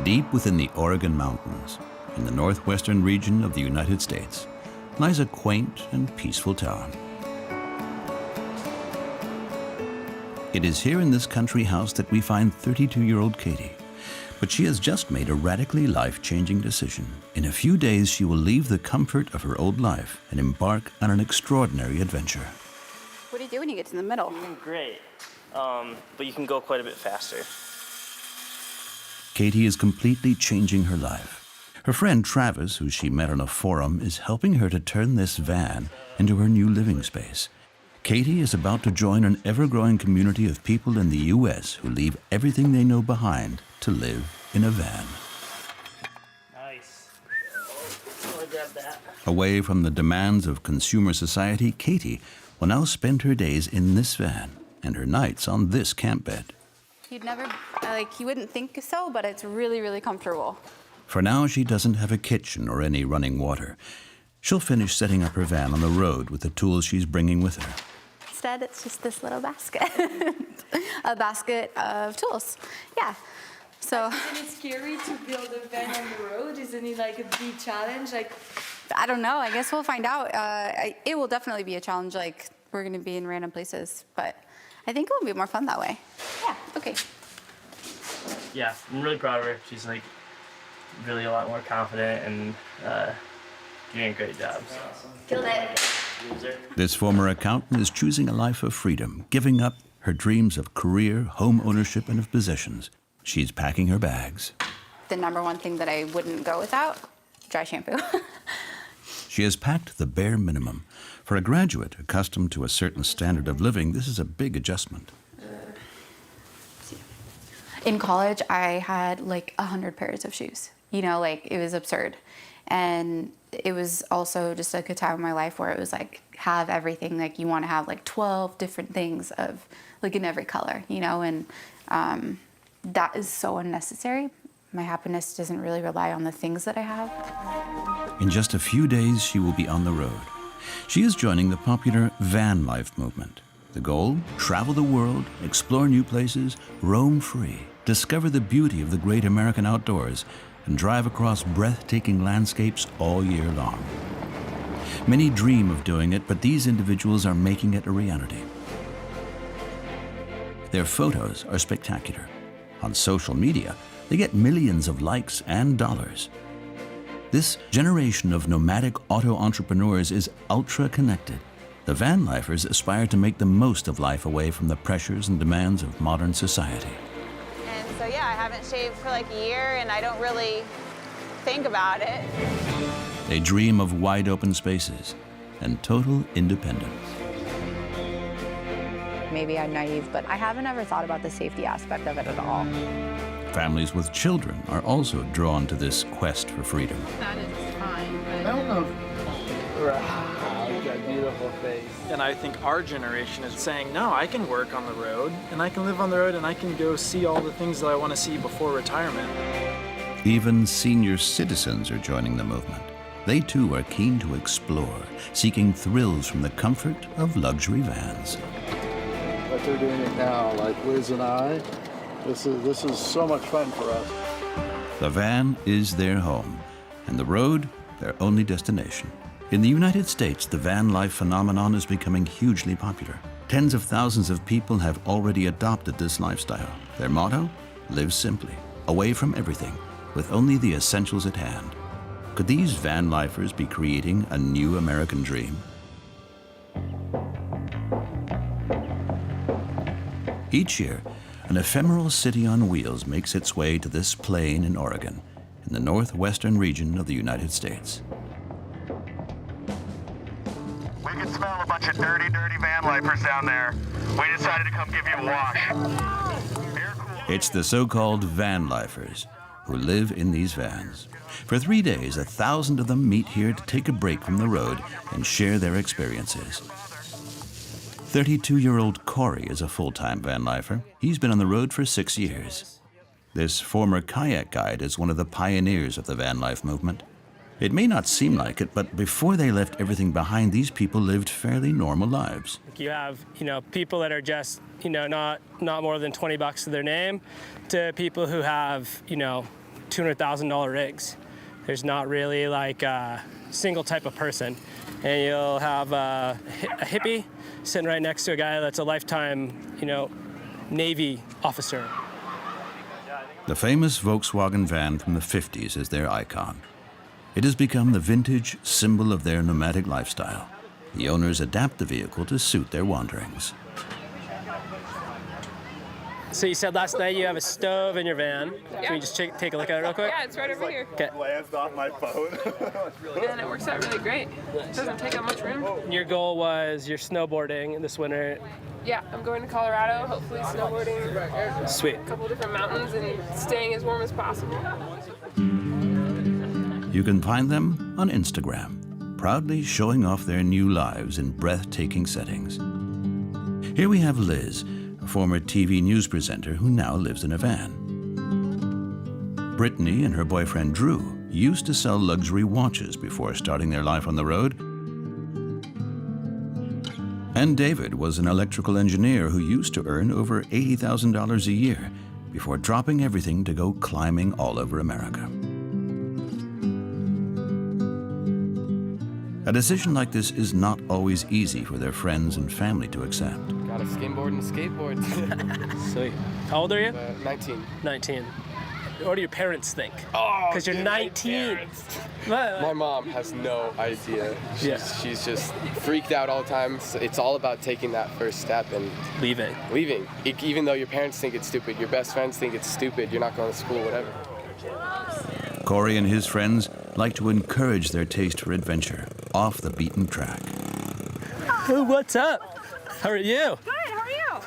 Deep within the Oregon Mountains, in the northwestern region of the United States, lies a quaint and peaceful town. It is here in this country house that we find 32-year-old Katie. But she has just made a radically life-changing decision. In a few days, she will leave the comfort of her old life and embark on an extraordinary adventure. What do you do when you get to the middle? Great, but you can go quite a bit faster. Katie is completely changing her life. Her friend Travis, who she met on a forum, is helping her to turn this van into her new living space. Katie is about to join an ever-growing community of people in the U.S. who leave everything they know behind to live in a van. Nice. I'll grab that. Away from the demands of consumer society, Katie will now spend her days in this van and her nights on this camp bed. You'd never, you wouldn't think so, but it's really, really comfortable. For now, she doesn't have a kitchen or any running water. She'll finish setting up her van on the road with the tools she's bringing with her. Instead, it's just this little basket, a basket of tools. Yeah. So. Isn't it scary to build a van on the road? Isn't it like a big challenge? I don't know. I guess we'll find out. It will definitely be a challenge. We're going to be in random places, but I think it will be more fun that way. Yeah. Okay. Yeah, I'm really proud of her. She's really a lot more confident and doing a great job. So. Killed it. This former accountant is choosing a life of freedom, giving up her dreams of career, home ownership, and of possessions. She's packing her bags. The number one thing that I wouldn't go without, dry shampoo. She has packed the bare minimum. For a graduate accustomed to a certain standard of living, this is a big adjustment. In college, I had 100 pairs of shoes. It was absurd. And it was also just a time in my life where it was have everything. You want to have 12 different things of in every color, and that is so unnecessary. My happiness doesn't really rely on the things that I have. In just a few days, she will be on the road. She is joining the popular van life movement. The goal? Travel the world, explore new places, roam free, discover the beauty of the great American outdoors, and drive across breathtaking landscapes all year long. Many dream of doing it, but these individuals are making it a reality. Their photos are spectacular. On social media, they get millions of likes and dollars. This generation of nomadic auto entrepreneurs is ultra-connected. The van lifers aspire to make the most of life away from the pressures and demands of modern society. So yeah, I haven't shaved for a year and I don't really think about it. They dream of wide open spaces and total independence. Maybe I'm naive, but I haven't ever thought about the safety aspect of it at all. Families with children are also drawn to this quest for freedom. That is fine, but... I don't know. Got a beautiful face. And I think our generation is saying, no, I can work on the road, and I can live on the road, and I can go see all the things that I want to see before retirement. Even senior citizens are joining the movement. They too are keen to explore, seeking thrills from the comfort of luxury vans. What they're doing it now, like Liz and I, this is so much fun for us. The van is their home, and the road their only destination. In the United States, the van life phenomenon is becoming hugely popular. Tens of thousands of people have already adopted this lifestyle. Their motto? Live simply, away from everything, with only the essentials at hand. Could these van lifers be creating a new American dream? Each year, an ephemeral city on wheels makes its way to this plain in Oregon, in the northwestern region of the United States. We can smell a bunch of dirty van lifers down there. We decided to come give you a wash. It's the so-called van lifers who live in these vans. For 3 days, 1,000 of them meet here to take a break from the road and share their experiences. 32-year-old Corey is a full-time van lifer. He's been on the road for 6 years. This former kayak guide is one of the pioneers of the van life movement. It may not seem like it, but before they left everything behind, these people lived fairly normal lives. You have, people that are just, not more than $20 to their name, to people who have, $2 $200,000 rigs. There's not really like a single type of person. And you'll have a hippie sitting right next to a guy that's a lifetime, Navy officer. The famous Volkswagen van from the 50s is their icon. It has become the vintage symbol of their nomadic lifestyle. The owners adapt the vehicle to suit their wanderings. So you said last night you have a stove in your van. Yeah. Can we just take a look at it real quick? Yeah, it's right over here. Okay. Glanced off my phone. And it works out really great. It doesn't take up much room. Your goal was you're snowboarding this winter. Yeah, I'm going to Colorado, hopefully snowboarding. Sweet. A couple different mountains and staying as warm as possible. You can find them on Instagram, proudly showing off their new lives in breathtaking settings. Here we have Liz, a former TV news presenter who now lives in a van. Brittany and her boyfriend Drew used to sell luxury watches before starting their life on the road. And David was an electrical engineer who used to earn over $80,000 a year before dropping everything to go climbing all over America. A decision like this is not always easy for their friends and family to accept. Got a skimboard and a skateboard. Sweet. How old are you? 19. 19. What do your parents think? Oh, because you're 19. My mom has no idea. She's just freaked out all the time. It's all about taking that first step and leaving. Even though your parents think it's stupid, your best friends think it's stupid, you're not going to school, whatever. Corey and his friends like to encourage their taste for adventure off the beaten track. Oh, what's up? How are you? Good, how are you?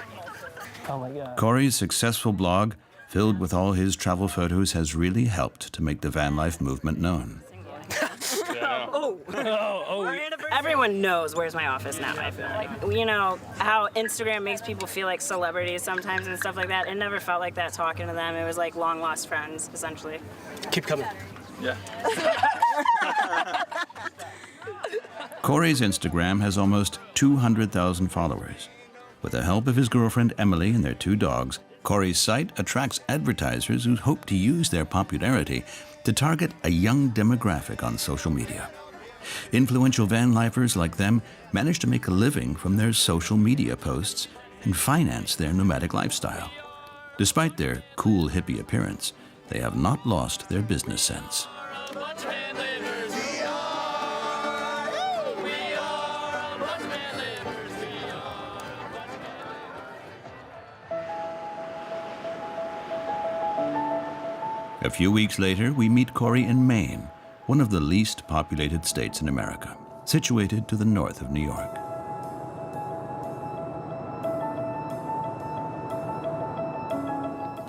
Oh my God. Corey's successful blog, filled with all his travel photos, has really helped to make the van life movement known. Everyone knows where's my office now, I feel like. You know, how Instagram makes people feel like celebrities sometimes and stuff like that. It never felt like that talking to them. It was like long lost friends, essentially. Keep coming. Yeah. Corey's Instagram has almost 200,000 followers. With the help of his girlfriend Emily and their 2 dogs, Corey's site attracts advertisers who hope to use their popularity to target a young demographic on social media. Influential van lifers like them manage to make a living from their social media posts and finance their nomadic lifestyle. Despite their cool hippie appearance, they have not lost their business sense. A few weeks later, we meet Corey in Maine, one of the least populated states in America, situated to the north of New York.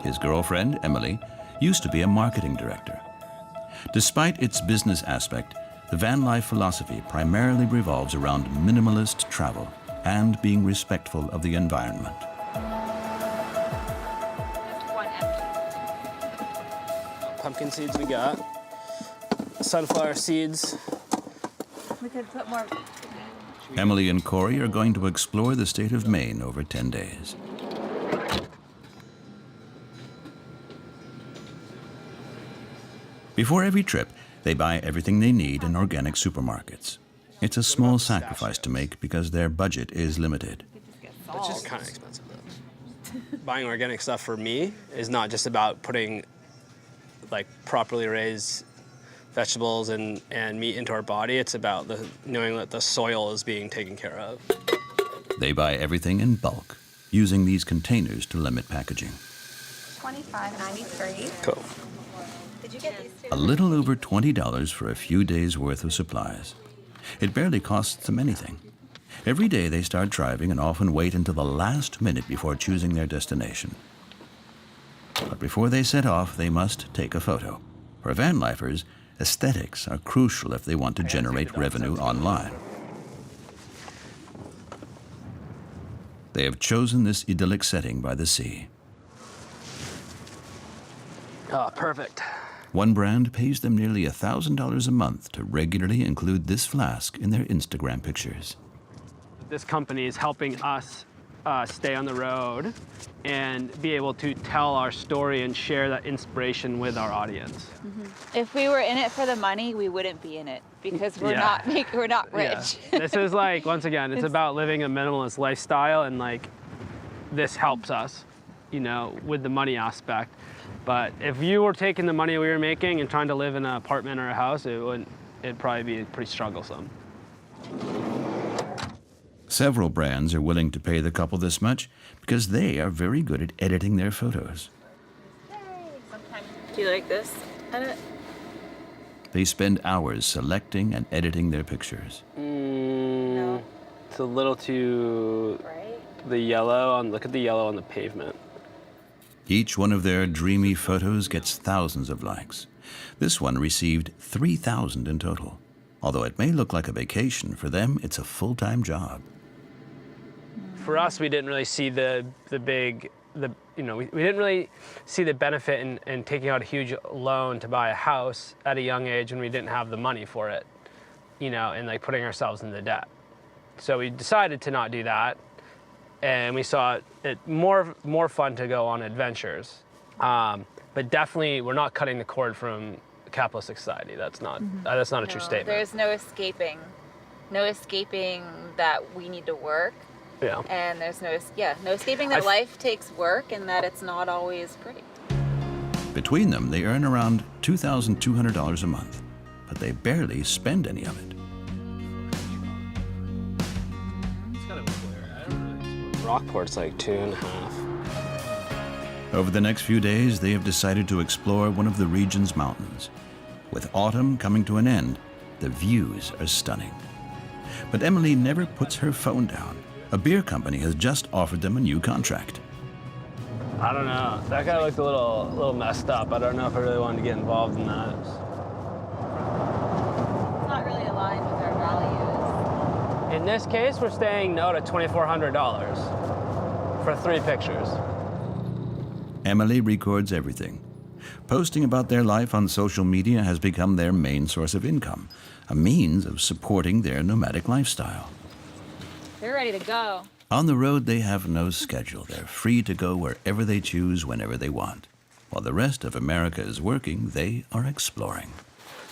His girlfriend, Emily, used to be a marketing director. Despite its business aspect, the van life philosophy primarily revolves around minimalist travel and being respectful of the environment. Pumpkin seeds we got. Sunflower seeds. We could put more. Emily and Corey are going to explore the state of Maine over 10 days. Before every trip, they buy everything they need in organic supermarkets. It's a small sacrifice to make because their budget is limited. It's just kind of expensive, though. Buying organic stuff for me is not just about putting like properly raised vegetables and meat into our body. It's about knowing that the soil is being taken care of. They buy everything in bulk, using these containers to limit packaging. $25.93. Cool. Did you get these two? A little over $20 for a few days' worth of supplies. It barely costs them anything. Every day they start driving and often wait until the last minute before choosing their destination. But before they set off, they must take a photo. For van lifers, aesthetics are crucial if they want to generate revenue online. They have chosen this idyllic setting by the sea. Oh, perfect. One brand pays them nearly $1,000 a month to regularly include this flask in their Instagram pictures. This company is helping us stay on the road and be able to tell our story and share that inspiration with our audience. If we were in it for the money, we wouldn't be in it because we're not rich. Yeah. This is like, once again, it's about living a minimalist lifestyle, and like this helps us, you know, with the money aspect. But if you were taking the money we were making and trying to live in an apartment or a house, it'd probably be pretty strugglesome. Several brands are willing to pay the couple this much because they are very good at editing their photos. Do you like this edit? They spend hours selecting and editing their pictures. No. It's a little too bright. The yellow look at the yellow on the pavement. Each one of their dreamy photos gets thousands of likes. This one received 3,000 in total. Although it may look like a vacation, for them it's a full-time job. For us, we didn't really see we didn't really see the benefit in taking out a huge loan to buy a house at a young age when we didn't have the money for it, you know, and like putting ourselves into debt. So we decided to not do that, and we saw it more fun to go on adventures. But definitely, we're not cutting the cord from capitalistic society. That's not a true statement. There's no escaping that we need to work. Yeah. And there's no escaping that life takes work and that it's not always pretty. Between them, they earn around $2,200 a month, but they barely spend any of it. Rockport's like 2.5. Over the next few days, they have decided to explore one of the region's mountains. With autumn coming to an end, the views are stunning. But Emily never puts her phone down. A beer company has just offered them a new contract. I don't know. That guy looked a little messed up. I don't know if I really wanted to get involved in that. It's not really aligned with our values. In this case, we're saying no to $2,400 for 3 pictures. Emily records everything. Posting about their life on social media has become their main source of income, a means of supporting their nomadic lifestyle. They're ready to go. On the road, they have no schedule. They're free to go wherever they choose, whenever they want. While the rest of America is working, they are exploring.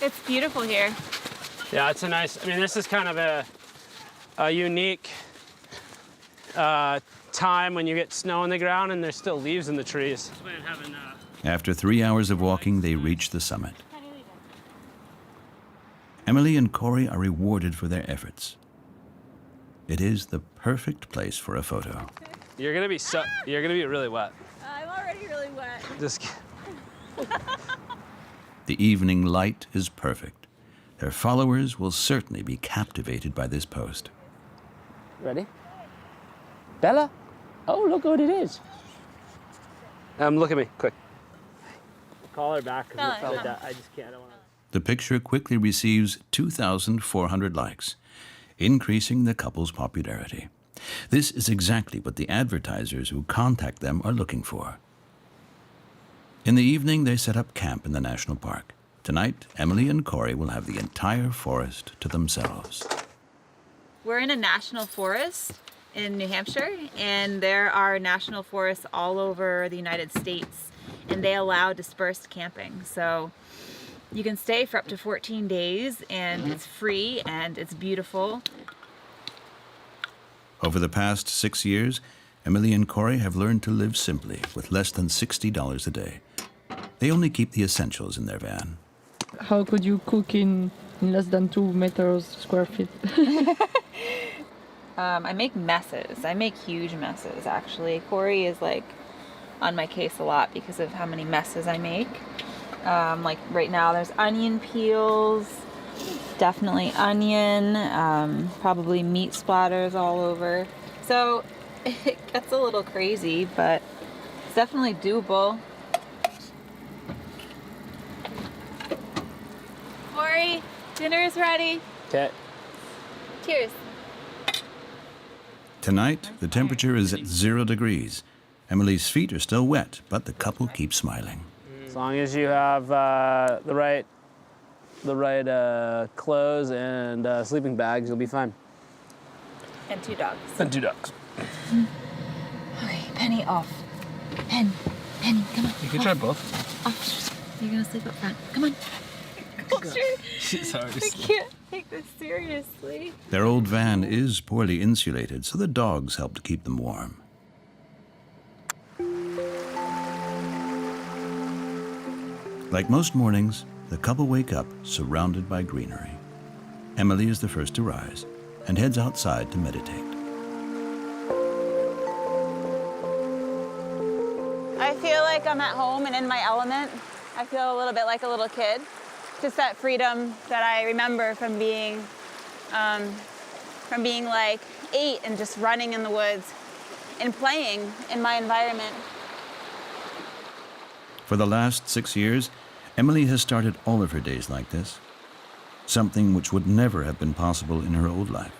It's beautiful here. Yeah, it's a nice, this is kind of a unique time when you get snow on the ground and there's still leaves in the trees. After 3 hours of walking, they reach the summit. Emily and Corey are rewarded for their efforts. It is the perfect place for a photo. You're gonna be really wet. I'm already really wet. Just kidding. The evening light is perfect. Their followers will certainly be captivated by this post. Ready? Bella? Oh, look what it is. Look at me, quick. Call her back, because I just can't. I don't want to. The picture quickly receives 2,400 likes, increasing the couple's popularity. This is exactly what the advertisers who contact them are looking for. In the evening, they set up camp in the national park. Tonight, Emily and Corey will have the entire forest to themselves. We're in a national forest in New Hampshire, and there are national forests all over the United States, and they allow dispersed camping. So you can stay for up to 14 days, and it's free, and it's beautiful. Over the past 6 years, Emily and Corey have learned to live simply with less than $60 a day. They only keep the essentials in their van. How could you cook in less than 2 meters square feet? I make messes. I make huge messes, actually. Corey is like on my case a lot because of how many messes I make. Like right now there's onion peels, definitely onion, probably meat splatters all over. So it gets a little crazy, but it's definitely doable. Corey, dinner is ready. Okay. Cheers. Tonight, the temperature is at 0 degrees. Emily's feet are still wet, but the couple keeps smiling. As long as you have the right clothes and sleeping bags, you'll be fine. And 2 dogs. And 2 dogs. off. Penny, come on. You can try both. Off. You're gonna sleep up front. Come on. She's hard to I sleep. can't take this seriously. Their old van is poorly insulated, so the dogs help to keep them warm. Like most mornings, the couple wake up surrounded by greenery. Emily is the first to rise and heads outside to meditate. I feel like I'm at home and in my element. I feel a little bit like a little kid. Just that freedom that I remember from being like 8 and just running in the woods and playing in my environment. For the last 6 years, Emily has started all of her days like this, something which would never have been possible in her old life.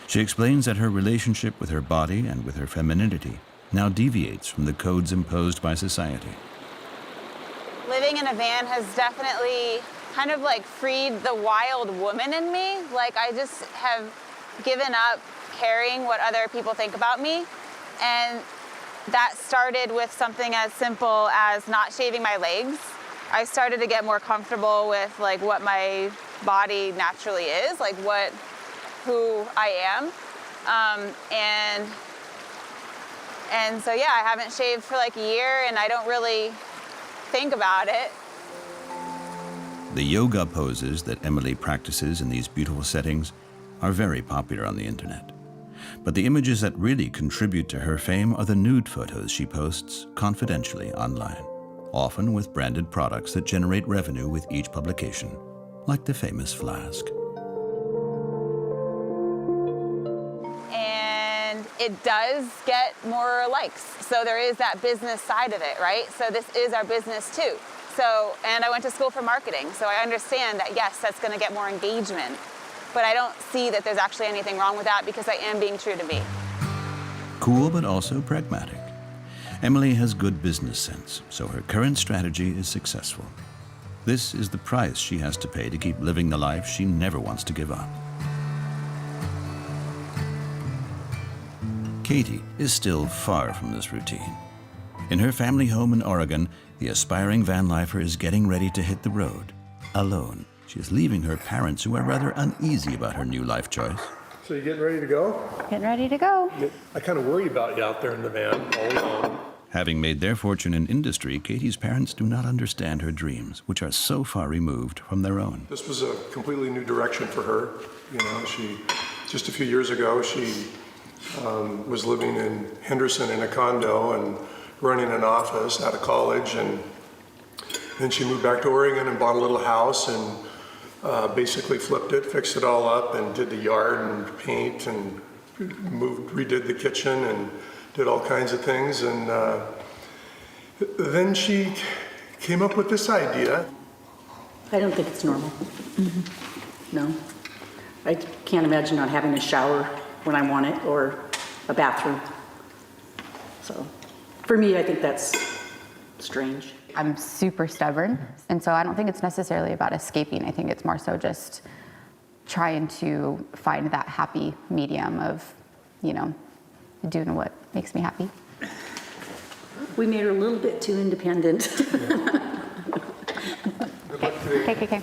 She explains that her relationship with her body and with her femininity now deviates from the codes imposed by society. Living in a van has definitely kind of like freed the wild woman in me. Like I just have given up caring what other people think about me. And that started with something as simple as not shaving my legs. I started to get more comfortable with like what my body naturally is, like who I am. And so yeah, I haven't shaved for like a year and I don't really think about it. The yoga poses that Emily practices in these beautiful settings are very popular on the internet. But the images that really contribute to her fame are the nude photos she posts confidentially online, often with branded products that generate revenue with each publication, like the famous flask. And it does get more likes. So there is that business side of it, right? So this is our business too. So, and I went to school for marketing, so I understand that yes, that's gonna get more engagement. But I don't see that there's actually anything wrong with that because I am being true to me. Cool, but also pragmatic. Emily has good business sense, so her current strategy is successful. This is the price she has to pay to keep living the life she never wants to give up. Katie is still far from this routine. In her family home in Oregon, the aspiring van lifer is getting ready to hit the road, alone. She is leaving her parents, who are rather uneasy about her new life choice. So you getting ready to go? Getting ready to go. I kind of worry about you out there in the van all alone. Having made their fortune in industry, Katie's parents do not understand her dreams, which are so far removed from their own. This was a completely new direction for her. You know, just a few years ago, she was living in Henderson in a condo and running an office out of college, and then she moved back to Oregon and bought a little house and basically flipped it, fixed it all up, and did the yard and paint and redid the kitchen and did all kinds of things. And then she came up with this idea. I don't think it's normal. No. I can't imagine not having a shower when I want it or a bathroom. So for me, I think that's strange. I'm super stubborn, and so I don't think it's necessarily about escaping. I think it's more so just trying to find that happy medium of, you know, doing what makes me happy. We made her a little bit too independent. Okay.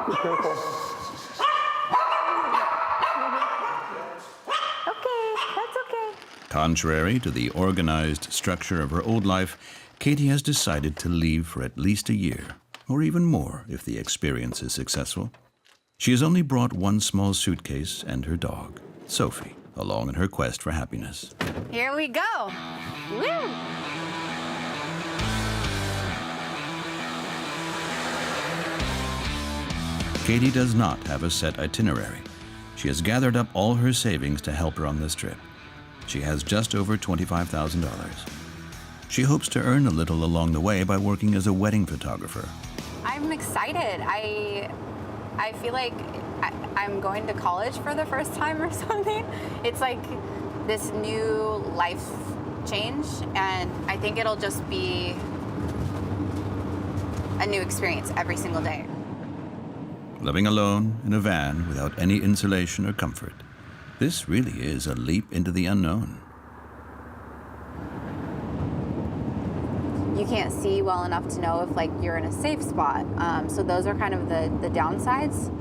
Be careful. Contrary to the organized structure of her old life, Katie has decided to leave for at least a year, or even more if the experience is successful. She has only brought one small suitcase and her dog, Sophie, along in her quest for happiness. Here we go. Woo! Katie does not have a set itinerary. She has gathered up all her savings to help her on this trip. She has just over $25,000. She hopes to earn a little along the way by working as a wedding photographer. I'm excited. I feel like I'm going to college for the first time or something. It's like this new life change, and I think it'll just be a new experience every single day. Living alone in a van without any insulation or comfort, This really is a leap into the unknown. You can't see well enough to know if like you're in a safe spot. So those are kind of the downsides.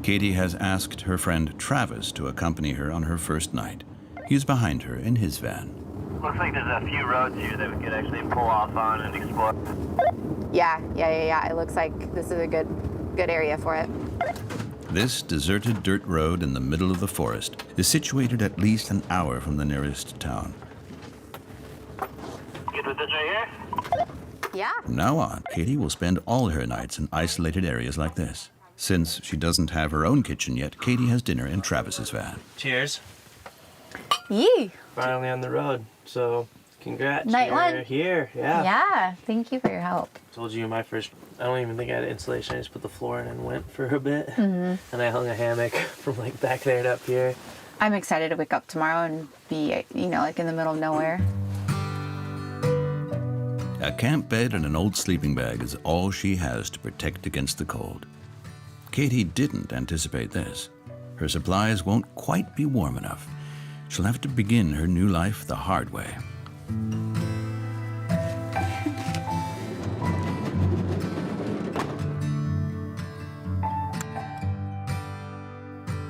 Katie has asked her friend Travis to accompany her on her first night. He's behind her in his van. Looks like there's a few roads here that we could actually pull off on and explore. Yeah. It looks like this is a good area for it. This deserted dirt road in the middle of the forest is situated at least an hour from the nearest town. Good with this right here? Yeah. From now on, Katie will spend all her nights in isolated areas like this. Since she doesn't have her own kitchen yet, Katie has dinner in Travis's van. Cheers. Yee. Finally on the road, so congrats. Night You're one. here, yeah. Yeah, thank you for your help. Told you my first, I don't even think I had insulation. I just put the floor in and went for a bit. Mhm. And I hung a hammock from like back there to up here. I'm excited to wake up tomorrow and be, like in the middle of nowhere. A camp bed and an old sleeping bag is all she has to protect against the cold. Katie didn't anticipate this. Her supplies won't quite be warm enough. She'll have to begin her new life the hard way.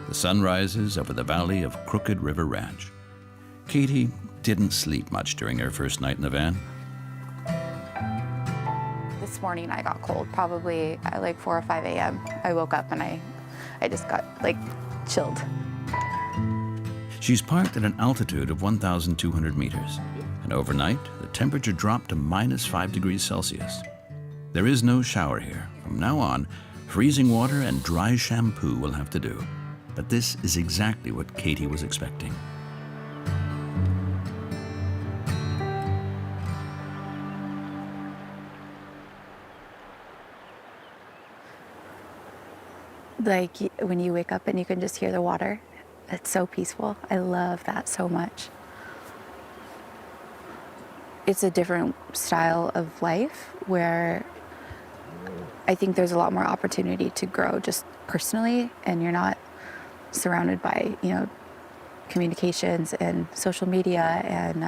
The sun rises over the valley of Crooked River Ranch. Katie didn't sleep much during her first night in the van. This morning I got cold, probably at like 4 or 5 a.m. I woke up and I just got like chilled. She's parked at an altitude of 1,200 meters, and overnight, the temperature dropped to -5 degrees Celsius. There is no shower here. From now on, freezing water and dry shampoo will have to do. But this is exactly what Katie was expecting. Like when you wake up and you can just hear the water, it's so peaceful. I love that so much. It's a different style of life where I think there's a lot more opportunity to grow just personally, and you're not surrounded by, communications and social media, and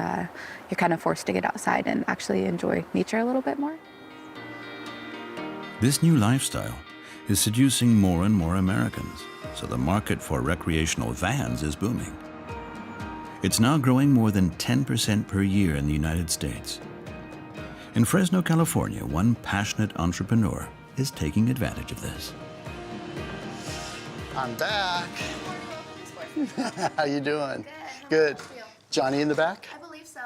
you're kind of forced to get outside and actually enjoy nature a little bit more. This new lifestyle is seducing more and more Americans, so the market for recreational vans is booming. It's now growing more than 10% per year in the United States. In Fresno, California, one passionate entrepreneur is taking advantage of this. I'm back. How you doing? Good. Johnny in the back? I believe so.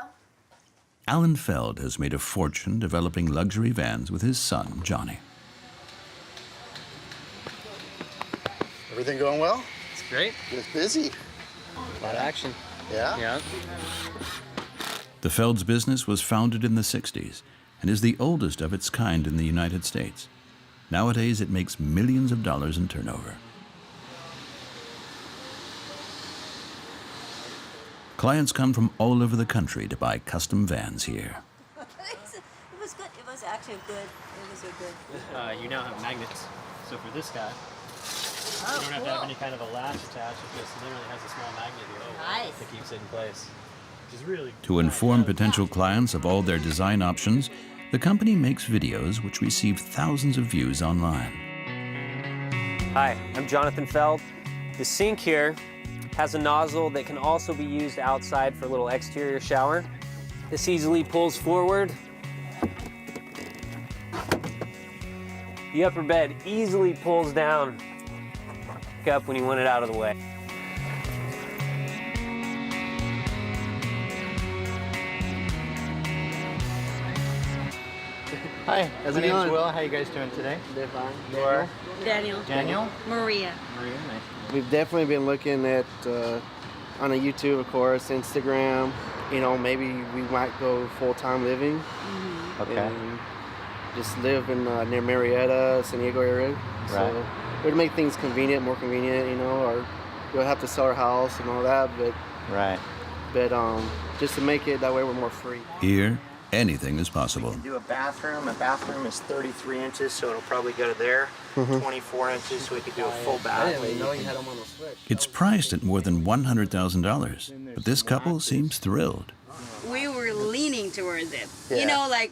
Alan Feld has made a fortune developing luxury vans with his son, Johnny. Everything going well? It's great. It's busy. A lot of action. Yeah? Yeah. The Feld's business was founded in the 60s and is the oldest of its kind in the United States. Nowadays, it makes millions of dollars in turnover. Clients come from all over the country to buy custom vans here. It was good. It was actually good. It was good. You now have magnets. So for this guy, you don't have to have any kind of a latch attached. It just literally has a small magnet here that keeps it in place. Which is really To inform potential clients of all their design options, the company makes videos which receive thousands of views online. Hi, I'm Jonathan Feld. The sink here has a nozzle that can also be used outside for a little exterior shower. This easily pulls forward. The upper bed easily pulls down back up when you want it out of the way. Hi, how's it My name's going? Will. How you guys doing today? They're fine. Daniel. Daniel. Maria. Maria, nice. We've definitely been looking at on a YouTube, of course, Instagram. Maybe we might go full-time living. Okay. And just live in near Marietta, San Diego area. Right. So it would make things convenient, more convenient, or we'll have to sell our house and all that, but right. But just to make it that way we're more free. Here, anything is possible. Do a bathroom. A bathroom is 33 inches, so it'll probably go to there. 24 inches, so we could do a full bath. I didn't even know you had them on the switch. It's priced at more than $100,000, but this couple seems thrilled. We were leaning towards it. Yeah. You know, like,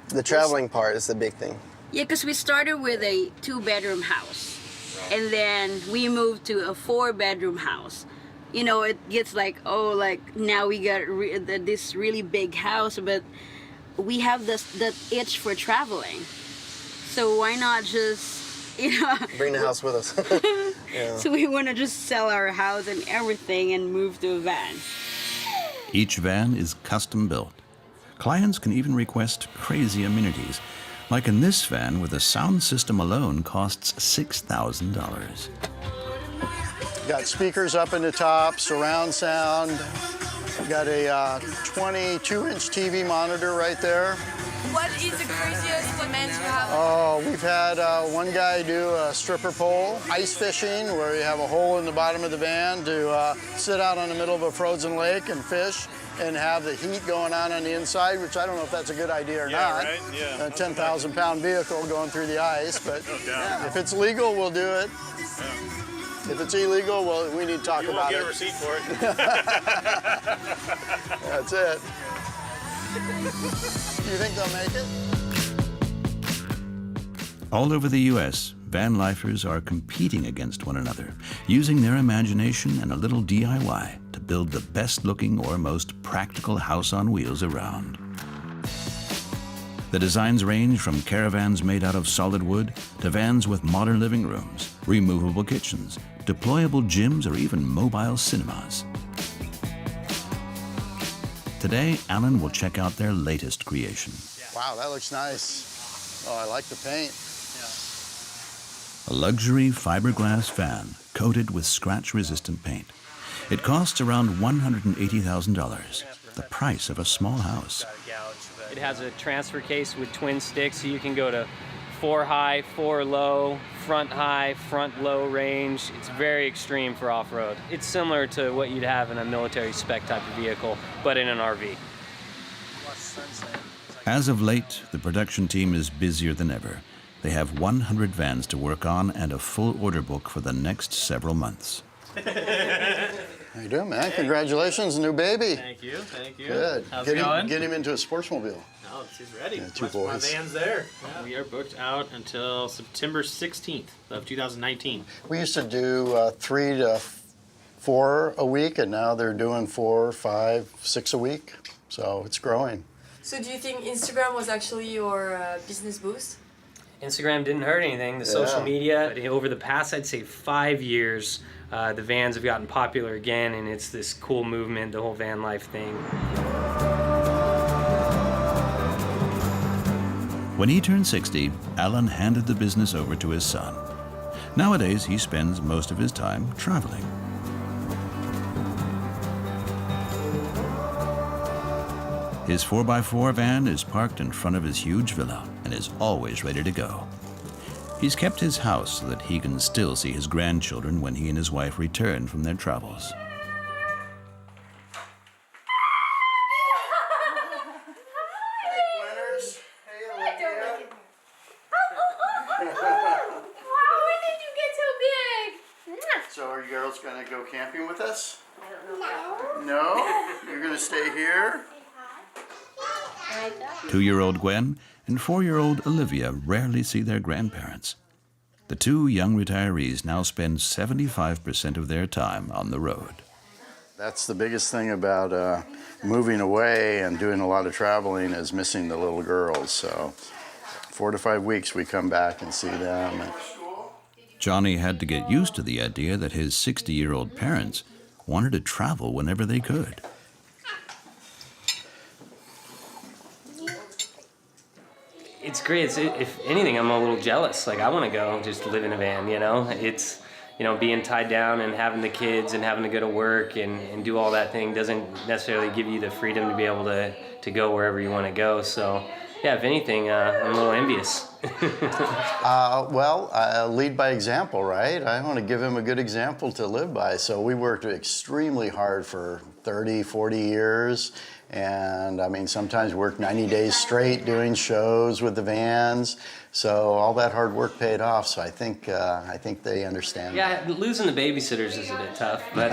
The traveling part is the big thing. yeah, because we started with a 2-bedroom house, and then we moved to a 4-bedroom house. You know, it gets like, oh, like now we got this really big house, but we have that itch for traveling. So why not just, you know, Bring the house with us. Yeah. so we want to just sell our house and everything and move to a van. Each van is custom built. Clients can even request crazy amenities, like in this van where the sound system alone costs $6,000. Got speakers up in the top, surround sound. Got a 22-inch TV monitor right there. What is the craziest demand you have? Oh, we've had one guy do a stripper pole, ice fishing, where you have a hole in the bottom of the van to sit out on the middle of a frozen lake and fish and have the heat going on the inside, which I don't know if that's a good idea or not. Right? Yeah. A 10,000-pound vehicle going through the ice, but if it's legal, we'll do it. If it's illegal, well, we need to talk about it. You won't get a receipt for it. That's it. Do you think they'll make it? All over the U.S., van lifers are competing against one another, using their imagination and a little DIY to build the best-looking or most practical house on wheels around. The designs range from caravans made out of solid wood to vans with modern living rooms, removable kitchens, deployable gyms, or even mobile cinemas. Today, Alan will check out their latest creation. Wow, that looks nice. Oh, I like the paint. A luxury fiberglass van coated with scratch-resistant paint. It costs around $180,000, the price of a small house. It has a transfer case with twin sticks, so you can go to 4 high, 4 low, front high, front low range. It's very extreme for off-road. It's similar to what you'd have in a military spec type of vehicle, but in an RV. As of late, the production team is busier than ever. They have 100 vans to work on and a full order book for the next several months. How you doing, man? Congratulations, new baby. Thank you, thank you. Good. How's it going? Get him into a sportsmobile. No, he's ready. Yeah, 2 My boys. van's there. Yeah. We are booked out until September 16th of 2019. We used to do 3 to 4 a week, and now they're doing 4, 5, 6 a week. So it's growing. So do you think Instagram was actually your business boost? Instagram didn't hurt anything, the social media. Over the past, I'd say 5 years, the vans have gotten popular again, and it's this cool movement, the whole van life thing. When he turned 60, Alan handed the business over to his son. Nowadays, he spends most of his time traveling. His 4x4 van is parked in front of his huge villa and is always ready to go. He's kept his house so that he can still see his grandchildren when he and his wife return from their travels. So are you girls gonna go camping with us? No? You're gonna stay here? 2-year-old Gwen and 4-year-old Olivia rarely see their grandparents. The 2 young retirees now spend 75% of their time on the road. That's the biggest thing about moving away and doing a lot of traveling is missing the little girls. So 4 to 5 weeks we come back and see them. Johnny had to get used to the idea that his 60-year-old parents wanted to travel whenever they could. It's great. If anything, I'm a little jealous. Like, I want to go just live in a van, you know? It's, you know, being tied down and having the kids and having to go to work and do all that thing doesn't necessarily give you the freedom to be able to go wherever you want to go. So, yeah, if anything, I'm a little envious. Lead by example, right? I want to give him a good example to live by. So we worked extremely hard for 30, 40 years, And I mean, sometimes worked 90 days straight doing shows with the vans. So all that hard work paid off. So I think they understand. Yeah, losing the babysitters is a bit tough, but.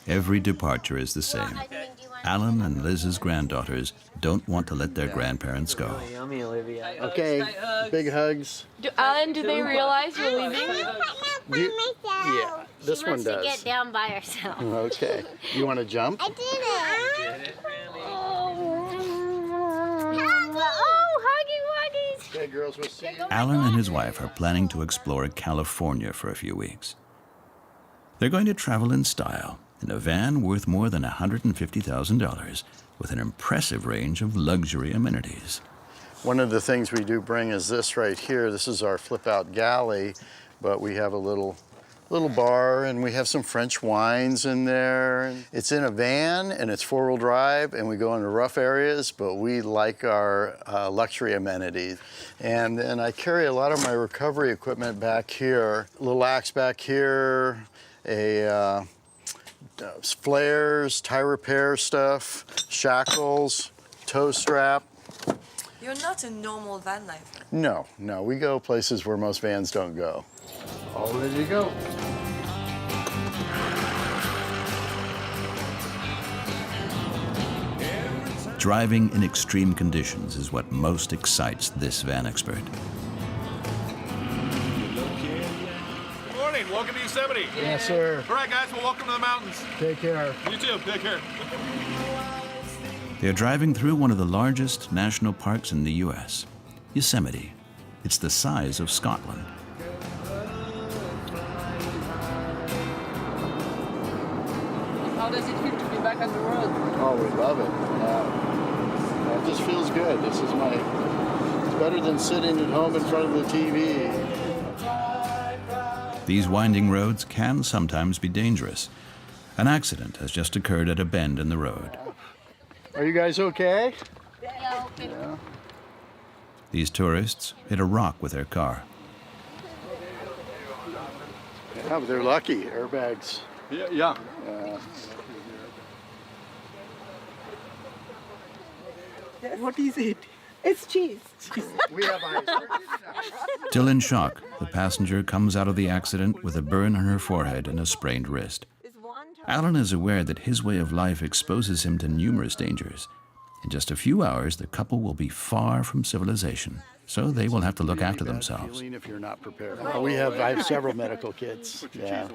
Every departure is the same. Alan and Liz's granddaughters don't want to let their grandparents go. Yummy, Olivia. Okay, big hugs. Alan, do they realize you're leaving? Yeah, this one does. To get down by herself. Okay, you want to jump? I did it. Oh, huggy wuggies. Okay, girls, we'll see you. Alan and his wife are planning to explore California for a few weeks. They're going to travel in style in a van worth more than $150,000 with an impressive range of luxury amenities. One of the things we do bring is this right here. This is our flip-out galley, but we have a little bar, and we have some French wines in there. It's in a van, and it's four-wheel drive, and we go into rough areas, but we like our luxury amenities. And then I carry a lot of my recovery equipment back here. A little axe back here, flares, tire repair stuff, shackles, tow strap. You're not a normal van lifer. No, we go places where most vans don't go. All ready to go. Driving in extreme conditions is what most excites this van expert. Good morning, welcome to Yosemite. Yes, sir. All right, guys, well, welcome to the mountains. Take care. You too, take care. They're driving through one of the largest national parks in the U.S., Yosemite. It's the size of Scotland. How does it feel to be back on the road? Oh, we love it. It just feels good. It's better than sitting at home in front of the TV. These winding roads can sometimes be dangerous. An accident has just occurred at a bend in the road. Are you guys okay? Yeah, okay. Yeah. These tourists hit a rock with their car. Yeah, but they're lucky. Airbags. Yeah. What is it? It's cheese. We have ice. Still in shock, the passenger comes out of the accident with a burn on her forehead and a sprained wrist. Alan is aware that his way of life exposes him to numerous dangers. In just a few hours, the couple will be far from civilization, so they will have to look after themselves. If you're not prepared. I have several medical kits. Yeah.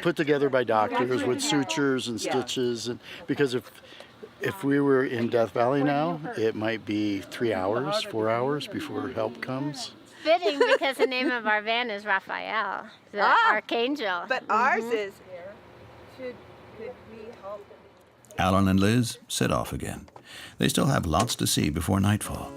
Put together by doctors with sutures and stitches, and because if we were in Death Valley now, it might be 3 hours, 4 hours before help comes. Fitting because the name of our van is Raphael, the Archangel. But ours is. Alan and Liz set off again. They still have lots to see before nightfall.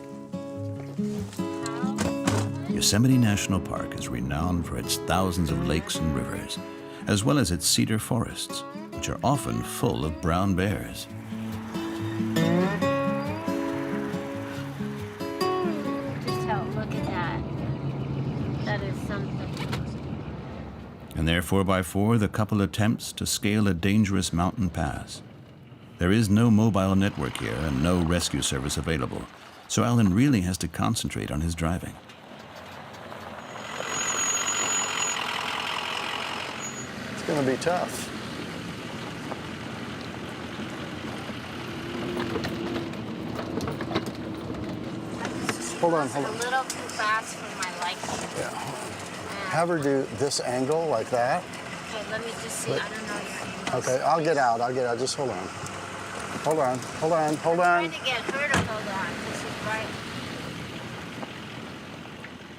Yosemite National Park is renowned for its thousands of lakes and rivers, as well as its cedar forests, which are often full of brown bears. Just look at that. That is something. In their 4x4, the couple attempts to scale a dangerous mountain pass. There is no mobile network here and no rescue service available, so Alan really has to concentrate on his driving. It's going to be tough. Hold on. A little too fast for my liking. Yeah. Have her do this angle like that. Okay, let me just see. I don't know your angles. Okay, I'll get out. Just hold on. Hold on. I'm trying to get her to hold on. This is right.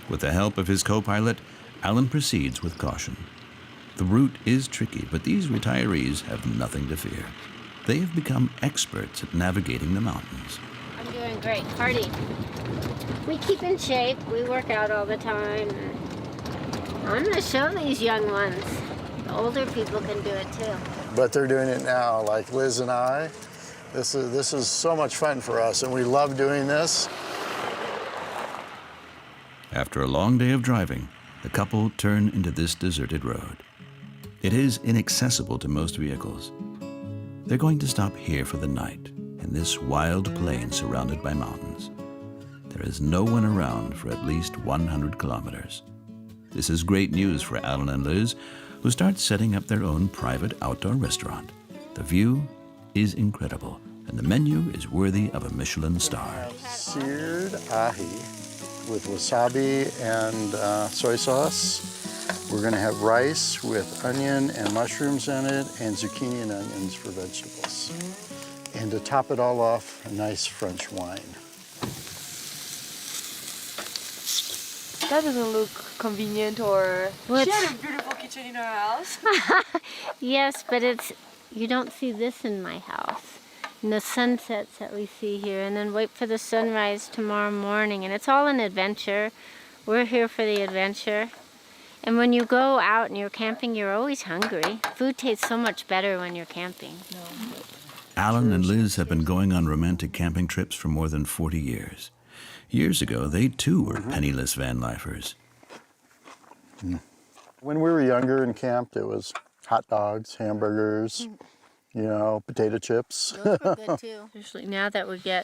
With the help of his co-pilot, Alan proceeds with caution. The route is tricky, but these retirees have nothing to fear. They have become experts at navigating the mountains. I'm doing great. Hardy. We keep in shape. We work out all the time. I'm going to show these young ones. The older people can do it too. But they're doing it now, like Liz and I. This is so much fun for us, and we love doing this. After a long day of driving, the couple turn into this deserted road. It is inaccessible to most vehicles. They're going to stop here for the night, in this wild plain surrounded by mountains. There is no one around for at least 100 kilometers. This is great news for Alan and Liz, who start setting up their own private outdoor restaurant. The view is incredible, and the menu is worthy of a Michelin star. Seared ahi with wasabi and soy sauce. We're going to have rice with onion and mushrooms in it, and zucchini and onions for vegetables. And to top it all off, a nice French wine. That doesn't look convenient or... What? She had a beautiful kitchen in her house. Yes, but you don't see this in my house. And the sunsets that we see here, and then wait for the sunrise tomorrow morning. And it's all an adventure. We're here for the adventure. And when you go out and you're camping, you're always hungry. Food tastes so much better when you're camping. Alan and Liz have been going on romantic camping trips for more than 40 years. Years ago, they too were penniless van lifers. When we were younger and camped, it was hot dogs, hamburgers, you know, potato chips. Those are good too. Especially now that we're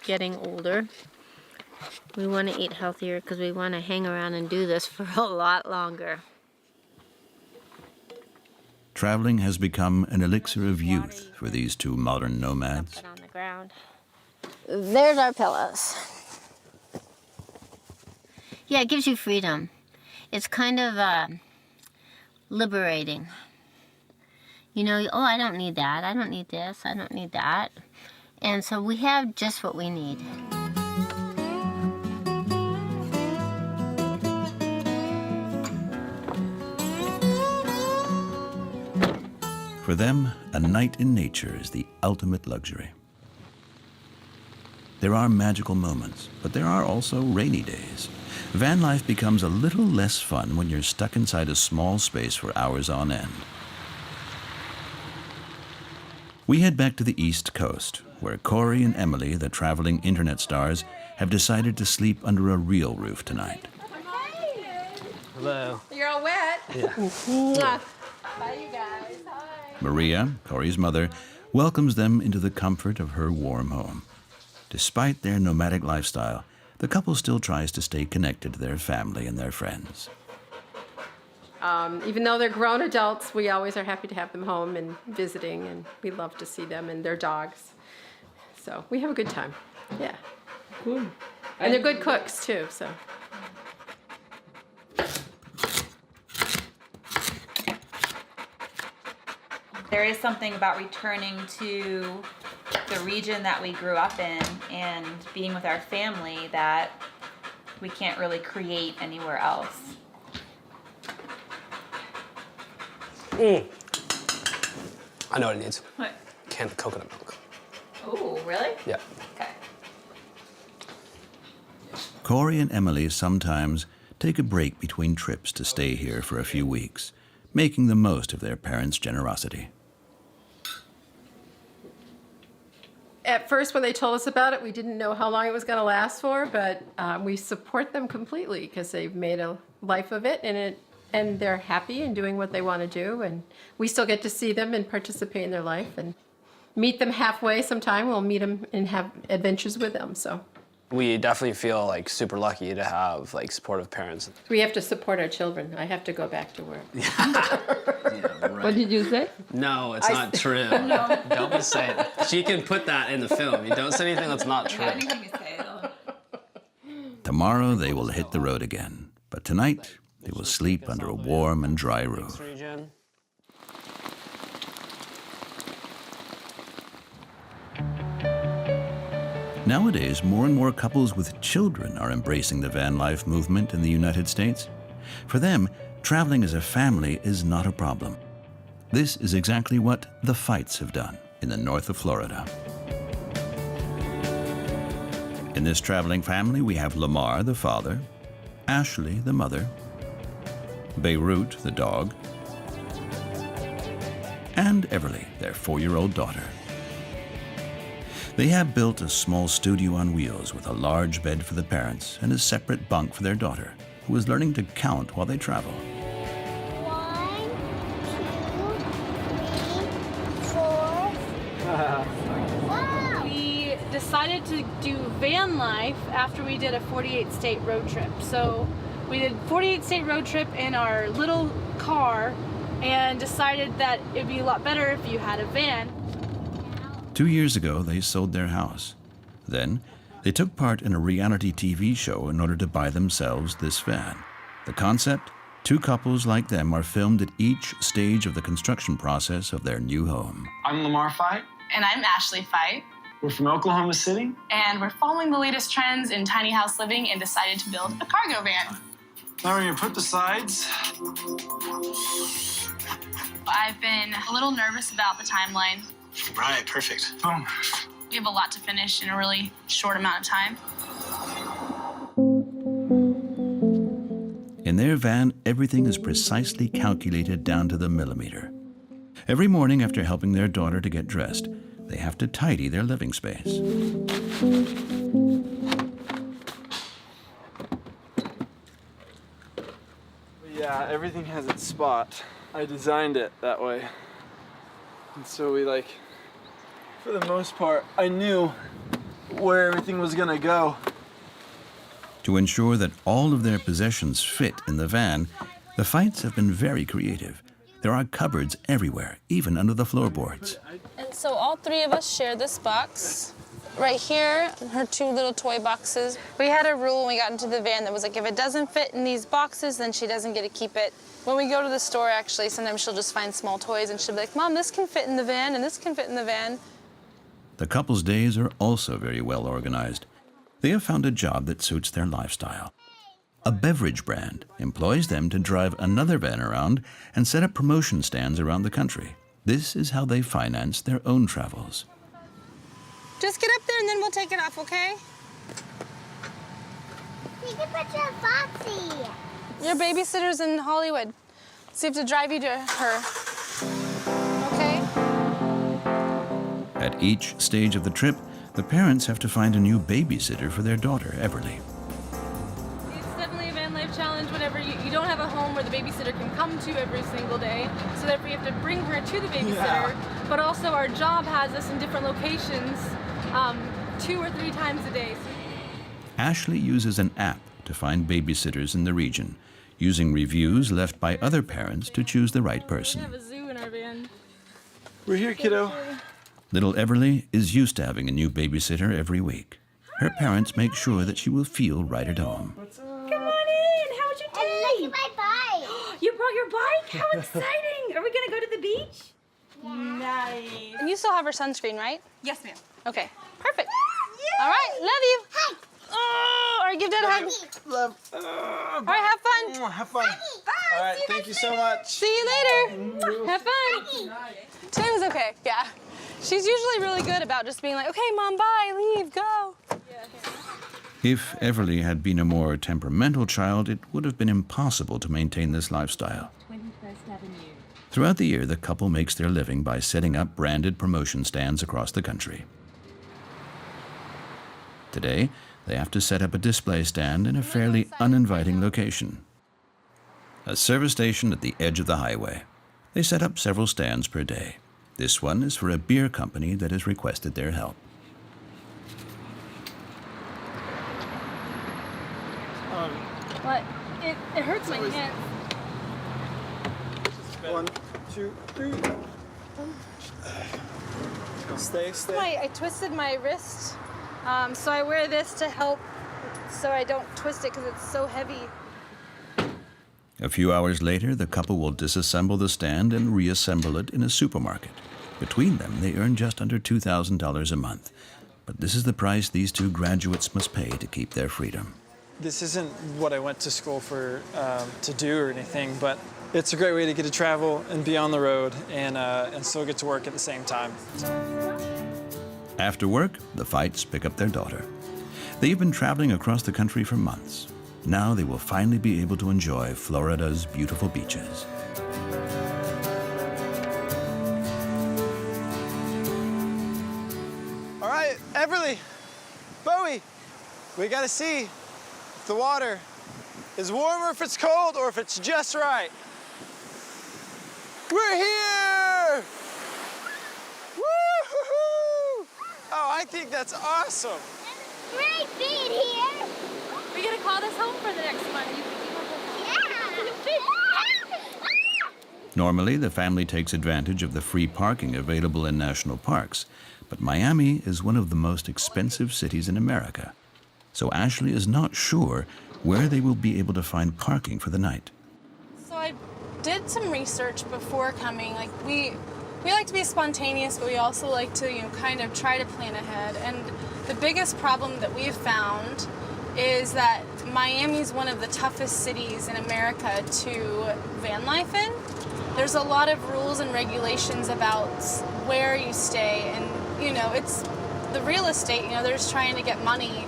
getting older, we want to eat healthier because we want to hang around and do this for a lot longer. Traveling has become an elixir of youth for these two modern nomads. Put on the ground. There's our pillows. Yeah, it gives you freedom. It's kind of liberating. You know, oh, I don't need that. I don't need this. I don't need that. And so we have just what we need. For them, a night in nature is the ultimate luxury. There are magical moments, but there are also rainy days. Van life becomes a little less fun when you're stuck inside a small space for hours on end. We head back to the East Coast, where Corey and Emily, the traveling internet stars, have decided to sleep under a real roof tonight. Hello. You're all wet. Yeah. Bye, you guys. Hi. Maria, Corey's mother, welcomes them into the comfort of her warm home. Despite their nomadic lifestyle, the couple still tries to stay connected to their family and their friends. Even though they're grown adults, we always are happy to have them home and visiting, and we love to see them and their dogs. So we have a good time. Yeah. Cool. And they're good cooks too, so. There is something about returning to the region that we grew up in and being with our family that we can't really create anywhere else. I know what it needs. What? Canned coconut milk. Oh, really? Yeah. Okay. Corey and Emily sometimes take a break between trips to stay here for a few weeks, making the most of their parents' generosity. At first, when they told us about it, we didn't know how long it was going to last for, but we support them completely because they've made a life of it, and they're happy and doing what they want to do, and we still get to see them and participate in their life and meet them halfway sometime. We'll meet them and have adventures with them, so. We definitely feel like super lucky to have like supportive parents. We have to support our children. I have to go back to work. What did you say? No, it's not true. No. Don't be saying it. She can put that in the film. You don't say anything that's not true. Tomorrow they will hit the road again, but tonight they will sleep under a warm and dry roof. Nowadays, more and more couples with children are embracing the van life movement in the United States. For them, traveling as a family is not a problem. This is exactly what the Fights have done in the north of Florida. In this traveling family, we have Lamar, the father, Ashley, the mother, Beirut, the dog, and Everly, their 4-year-old daughter. They have built a small studio on wheels with a large bed for the parents and a separate bunk for their daughter, who is learning to count while they travel. 1, 2, 3, 4, decided to do van life after we did a 48-state road trip. So we did 48-state road trip in our little car and decided that it'd be a lot better if you had a van. 2 years ago, they sold their house. Then, they took part in a reality TV show in order to buy themselves this van. The concept? 2 couples like them are filmed at each stage of the construction process of their new home. I'm Lamar Fight. And I'm Ashley Fight. We're from Oklahoma City. And we're following the latest trends in tiny house living and decided to build a cargo van. Now we're gonna put the sides. I've been a little nervous about the timeline. Right, perfect. Boom. We have a lot to finish in a really short amount of time. In their van, everything is precisely calculated down to the millimeter. Every morning after helping their daughter to get dressed, they have to tidy their living space. Yeah, everything has its spot. I designed it that way. And so for the most part, I knew where everything was gonna go. To ensure that all of their possessions fit in the van, the Fights have been very creative. There are cupboards everywhere, even under the floorboards. And so all 3 of us share this box. Right here, her 2 little toy boxes. We had a rule when we got into the van that was like, if it doesn't fit in these boxes, then she doesn't get to keep it. When we go to the store, actually, sometimes she'll just find small toys and she'll be like, Mom, this can fit in the van and this can fit in the van. The couple's days are also very well organized. They have found a job that suits their lifestyle. A beverage brand employs them to drive another van around and set up promotion stands around the country. This is how they finance their own travels. Just get up there and then we'll take it off, okay? Take a picture of Foxy. Your babysitter's in Hollywood, so you have to drive you to her. Okay? At each stage of the trip, the parents have to find a new babysitter for their daughter, Everly. It's definitely a van life challenge whenever you don't have a home where the babysitter can come to every single day, so that we have to bring her to the babysitter. But also our job has us in different locations 2 or 3 times a day. Ashley uses an app to find babysitters in the region, using reviews left by other parents to choose the right We person. have a zoo in our van. We're here, kiddo. Little Everly is used to having a new babysitter every week. Her parents make sure that she will feel right at home. Come on in. How was your day? Look at my bike. You brought your bike? How exciting! Are we gonna go to the beach? Nice. And you still have her sunscreen, right? Yes, ma'am. Okay, perfect. All right, love you. Hi. Oh, all right, give Dad a hug. Love. All right, have fun. Have fun. Bye. All right, thank you so much. See you later. Have fun. Today was okay, yeah. She's usually really good about just being like, okay, Mom, bye, leave, go. If Everly had been a more temperamental child, it would have been impossible to maintain this lifestyle. 21st Avenue. Throughout the year, the couple makes their living by setting up branded promotion stands across the country. Today, they have to set up a display stand in a fairly uninviting location. A service station at the edge of the highway. They set up several stands per day. This one is for a beer company that has requested their help. What? It hurts my hands. 1, 2, 3. Stay. I twisted my wrist, so I wear this to help so I don't twist it because it's so heavy. A few hours later, the couple will disassemble the stand and reassemble it in a supermarket. Between them, they earn just under $2,000 a month. But this is the price these 2 graduates must pay to keep their freedom. This isn't what I went to school for to do or anything, but it's a great way to get to travel and be on the road and still get to work at the same time. After work, the Fights pick up their daughter. They've been traveling across the country for months. Now they will finally be able to enjoy Florida's beautiful beaches. All right, Everly, Bowie, we gotta see if the water is warm or if it's cold or if it's just right. We're here! Woo-hoo-hoo! Oh, I I think that's awesome. Great being here. We're gonna call this home for the next month. Normally, the family takes advantage of the free parking available in national parks, but Miami is one of the most expensive cities in America. So Ashley is not sure where they will be able to find parking for the night. So I did some research before coming. Like we like to be spontaneous, but we also like to, kind of try to plan ahead. And the biggest problem that we've found is that Miami is one of the toughest cities in America to van life in. There's a lot of rules and regulations about where you stay, and it's the real estate, they're just trying to get money.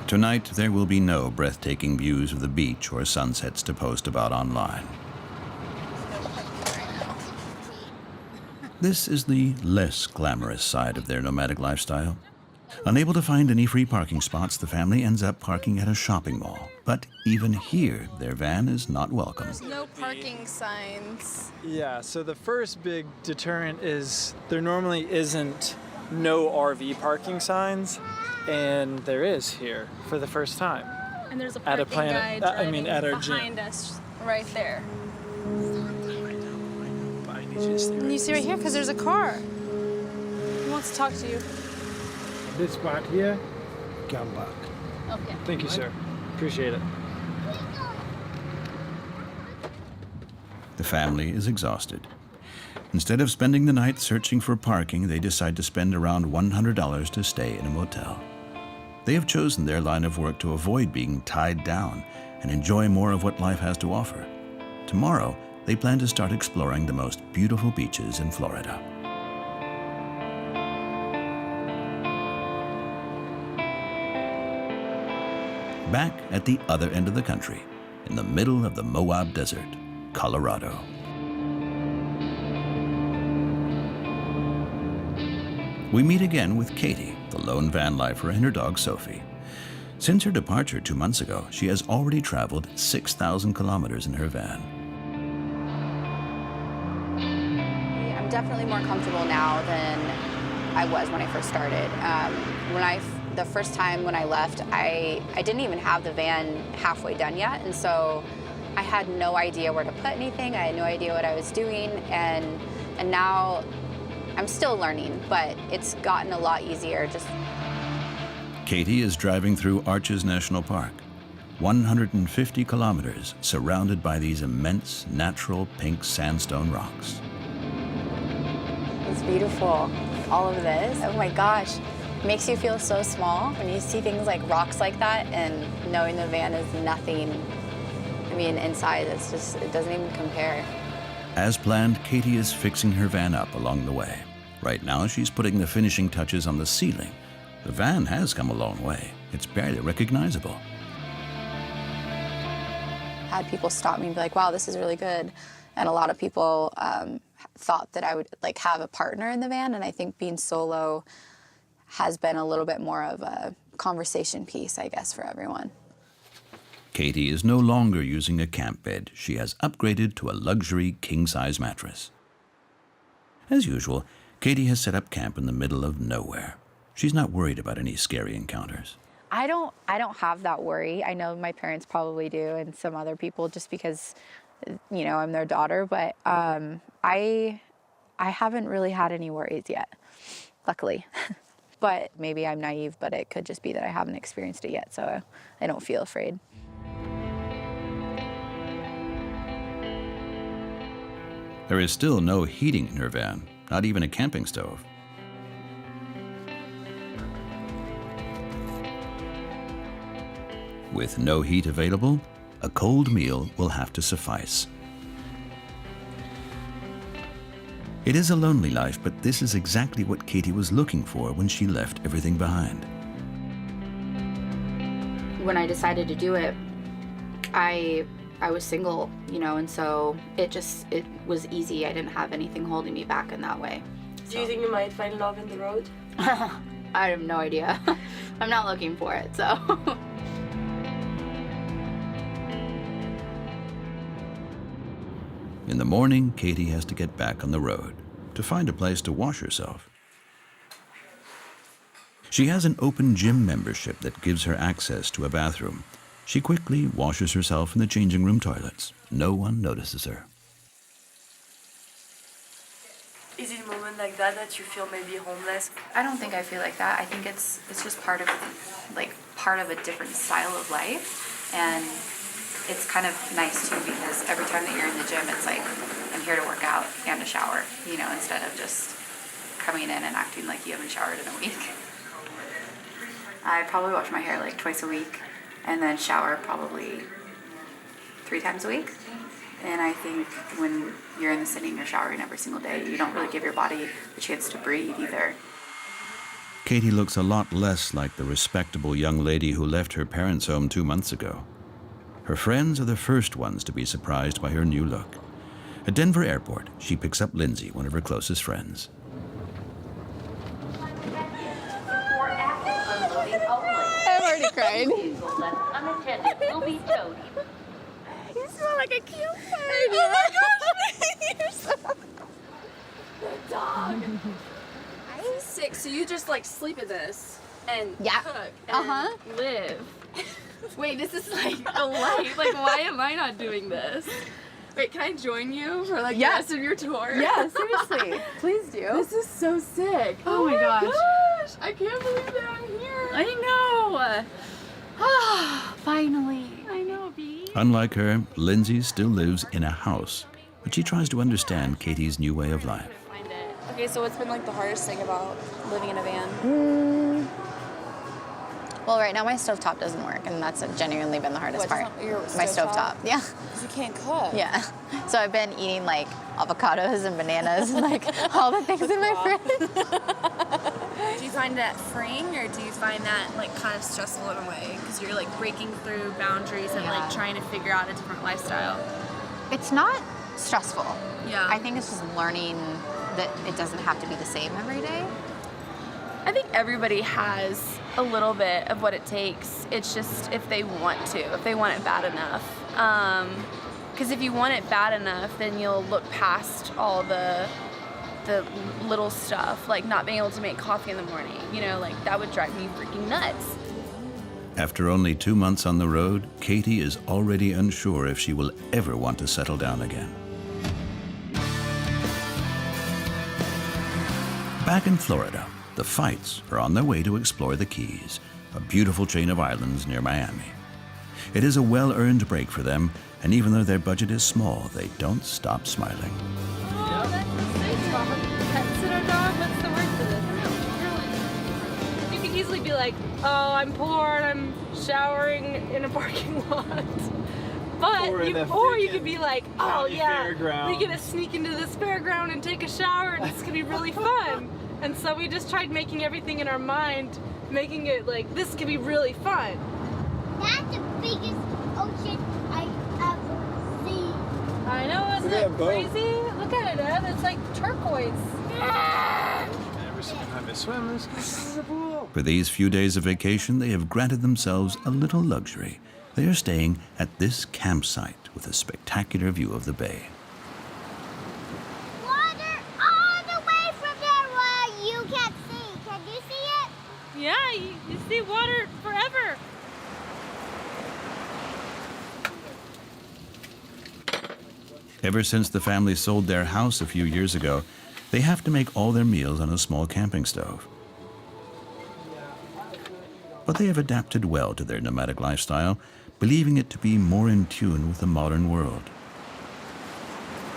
Tonight, there will be no breathtaking views of the beach or sunsets to post about online. This is the less glamorous side of their nomadic lifestyle. Unable to find any free parking spots, the family ends up parking at a shopping mall. But even here, their van is not welcome. There's no parking signs. Yeah, so the first big deterrent is there normally isn't no RV parking signs, and there is here for the first time. And there's a At parking guy driving at our behind gym. us right there. I need you to stay And you see right here, because there's a car. He wants to talk to you. This part here, come back. Okay. Thank you, sir. Appreciate it. The family is exhausted. Instead of spending the night searching for parking, they decide to spend around $100 to stay in a motel. They have chosen their line of work to avoid being tied down and enjoy more of what life has to offer. Tomorrow, they plan to start exploring the most beautiful beaches in Florida. Back at the other end of the country, in the middle of the Moab Desert, Colorado. We meet again with Katie, the lone van lifer, and her dog Sophie. Since her departure 2 months ago, she has already traveled 6,000 kilometers in her van. I'm definitely more comfortable now than I was when I first started. The first time when I left, I didn't even have the van halfway done yet, and so I had no idea where to put anything. I had no idea what I was doing, and now I'm still learning, but it's gotten a lot easier. Katie is driving through Arches National Park, 150 kilometers surrounded by these immense natural pink sandstone rocks. It's beautiful, all of this. Oh my gosh. Makes you feel so small when you see things like rocks like that, and knowing the van is nothing. I mean, inside, it doesn't even compare. As planned, Katie is fixing her van up along the way. Right now, she's putting the finishing touches on the ceiling. The van has come a long way. It's barely recognizable. I had people stop me and be like, wow, this is really good. And a lot of people thought that I would have a partner in the van, and I think being solo has been a little bit more of a conversation piece, I guess, for everyone. Katie is no longer using a camp bed. She has upgraded to a luxury king-size mattress. As usual, Katie has set up camp in the middle of nowhere. She's not worried about any scary encounters. I don't have that worry. I know my parents probably do, and some other people, just because, I'm their daughter, but I haven't really had any worries yet, luckily. But maybe I'm naive, but it could just be that I haven't experienced it yet, so I don't feel afraid. There is still no heating in her van, not even a camping stove. With no heat available, a cold meal will have to suffice. It is a lonely life, but this is exactly what Katie was looking for when she left everything behind. When I decided to do it, I was single, and so it was easy. I didn't have anything holding me back in that way. Do you think you might find love in the road? I have no idea. I'm not looking for it, so. In the morning, Katie has to get back on the road to find a place to wash herself. She has an open gym membership that gives her access to a bathroom. She quickly washes herself in the changing room toilets. No one notices her. Is it a moment like that that you feel maybe homeless? I don't think I feel like that. I think it's just part of a different style of life, and it's kind of nice too because every time that you're in the gym, it's like I'm here to work out and to shower, you know, instead of just coming in and acting like you haven't showered in a week. I probably wash my hair like twice a week, and then shower probably 3 times a week. And I think when you're in the city and you're showering every single day, you don't really give your body the chance to breathe either. Katie looks a lot less like the respectable young lady who left her parents' home 2 months ago. Her friends are the first ones to be surprised by her new look. At Denver Airport, she picks up Lindsay, one of her closest friends. I've already cried. You smell like a cucumber. Oh my gosh, you're so... The dog. I'm sick, so you just like sleep in this and cook and live. Wait, this is like a life. Like, why am I not doing this? Wait, can I join you for like the rest of your tour? Yeah, seriously. Please do. This is so sick. Oh my gosh. I can't believe that I'm here. I know. Ah, finally. I know, B. Unlike her, Lindsay still lives in a house, but she tries to understand Katie's new way of life. Okay, so what's been like the hardest thing about living in a van? Well, right now my stovetop doesn't work, and that's genuinely been the hardest part. My stovetop, yeah. Because you can't cook. Yeah. So I've been eating like avocados and bananas and like all the things in my fridge. Do you find that freeing, or do you find that like kind of stressful in a way? Because you're like breaking through boundaries and like trying to figure out a different lifestyle. It's not stressful. Yeah. I think it's just learning that it doesn't have to be the same every day. I think everybody has a little bit of what it takes. It's just if they want to, if they want it bad enough. Because if you want it bad enough, then you'll look past all the little stuff, like not being able to make coffee in the morning. You know, like that would drive me freaking nuts. After only 2 months on the road, Katie is already unsure if she will ever want to settle down again. Back in Florida, the Fights are on their way to explore the Keys, a beautiful chain of islands near Miami. It is a well-earned break for them, and even though their budget is small, they don't stop smiling. Oh, that's a nice dog. Pet sitter dog? What's the word for this? You could easily be like, oh, I'm poor and I'm showering in a parking lot. But or you could be like, oh yeah, we're gonna sneak into this fairground and take a shower and it's gonna be really fun. And so we just tried making everything in our mind, making it like, this could be really fun. That's the biggest ocean I've ever seen. I know, isn't it crazy? Look at it, Ed. It's like turquoise. Never seen how to swim this close to the pool. For these few days of vacation, they have granted themselves a little luxury. They are staying at this campsite with a spectacular view of the bay. Water all the way from there where you can't see. Can you see it? Yeah, you see water forever. Ever since the family sold their house a few years ago, they have to make all their meals on a small camping stove. But they have adapted well to their nomadic lifestyle, believing it to be more in tune with the modern world.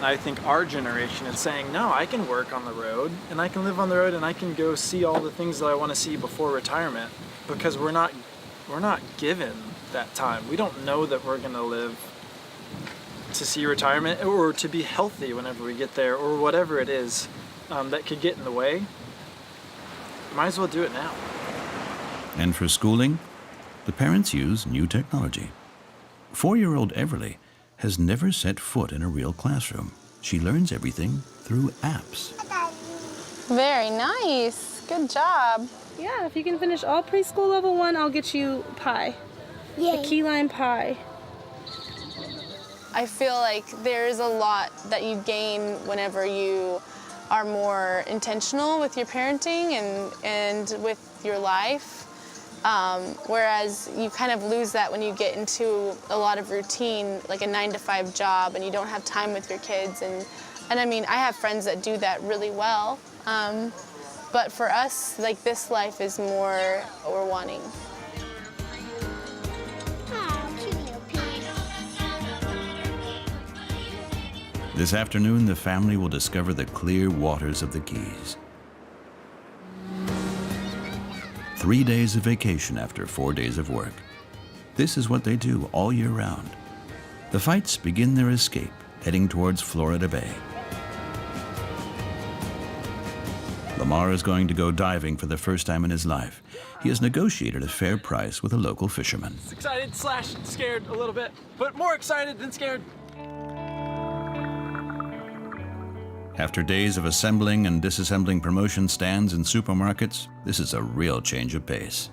I think our generation is saying, no, I can work on the road, and I can live on the road, and I can go see all the things that I want to see before retirement, because we're not given that time. We don't know that we're going to live to see retirement or to be healthy whenever we get there, or whatever it is that could get in the way. Might as well do it now. And for schooling, the parents use new technology. 4-year-old Everly has never set foot in a real classroom. She learns everything through apps. Very nice. Good job. Yeah, if you can finish all preschool level 1, I'll get you pie. Yay. A key lime pie. I feel like there's a lot that you gain whenever you are more intentional with your parenting and with your life. Whereas you kind of lose that when you get into a lot of routine, like a 9-to-5 job, and you don't have time with your kids. And I mean, I have friends that do that really well. But for us, like, this life is more what we're wanting. This afternoon, the family will discover the clear waters of the Keys. 3 days of vacation after 4 days of work. This is what they do all year round. The Fights begin their escape, heading towards Florida Bay. Lamar is going to go diving for the first time in his life. He has negotiated a fair price with a local fisherman. Excited / scared a little bit, but more excited than scared. After days of assembling and disassembling promotion stands in supermarkets, this is a real change of pace.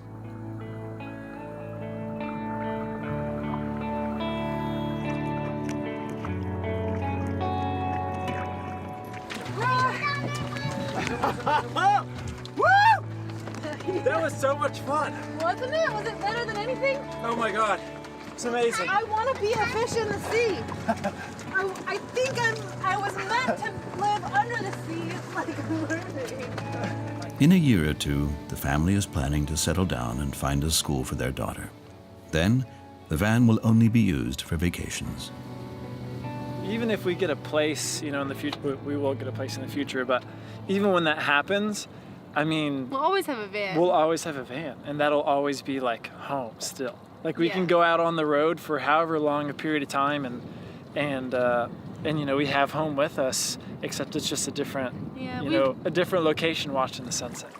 Woo! That was so much fun. Wasn't it? Was it better than anything? Oh my God, it's amazing. I want to be a fish in the sea. I think I was meant to live under the sea. It's like a mermaid. In a year or two, the family is planning to settle down and find a school for their daughter. Then, the van will only be used for vacations. Even if we get a place, you know, in the future, we will get a place in the future, but even when that happens, I mean... We'll always have a van. We'll always have a van, and that'll always be like home still. Like we can go out on the road for however long a period of time and you know, we have home with us, except it's just a different, a different location watching the sunset.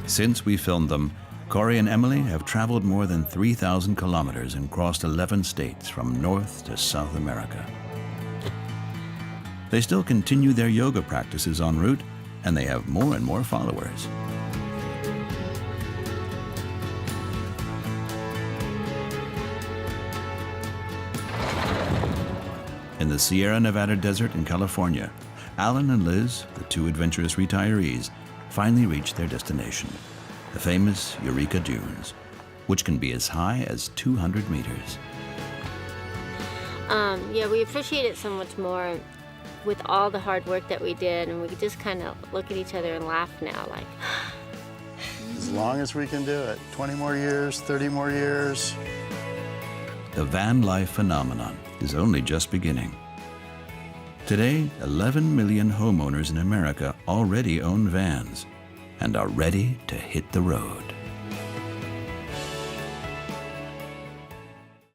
Since we filmed them, Corey and Emily have traveled more than 3,000 kilometers and crossed 11 states from North to South America. They still continue their yoga practices en route, and they have more and more followers. In the Sierra Nevada desert in California, Alan and Liz, the two adventurous retirees, finally reached their destination, the famous Eureka Dunes, which can be as high as 200 meters. Yeah, we appreciate it so much more with all the hard work that we did, and we just kind of look at each other and laugh now, like... As long as we can do it. 20 more years, 30 more years. The van life phenomenon is only just beginning. Today, 11 million homeowners in America already own vans and are ready to hit the road.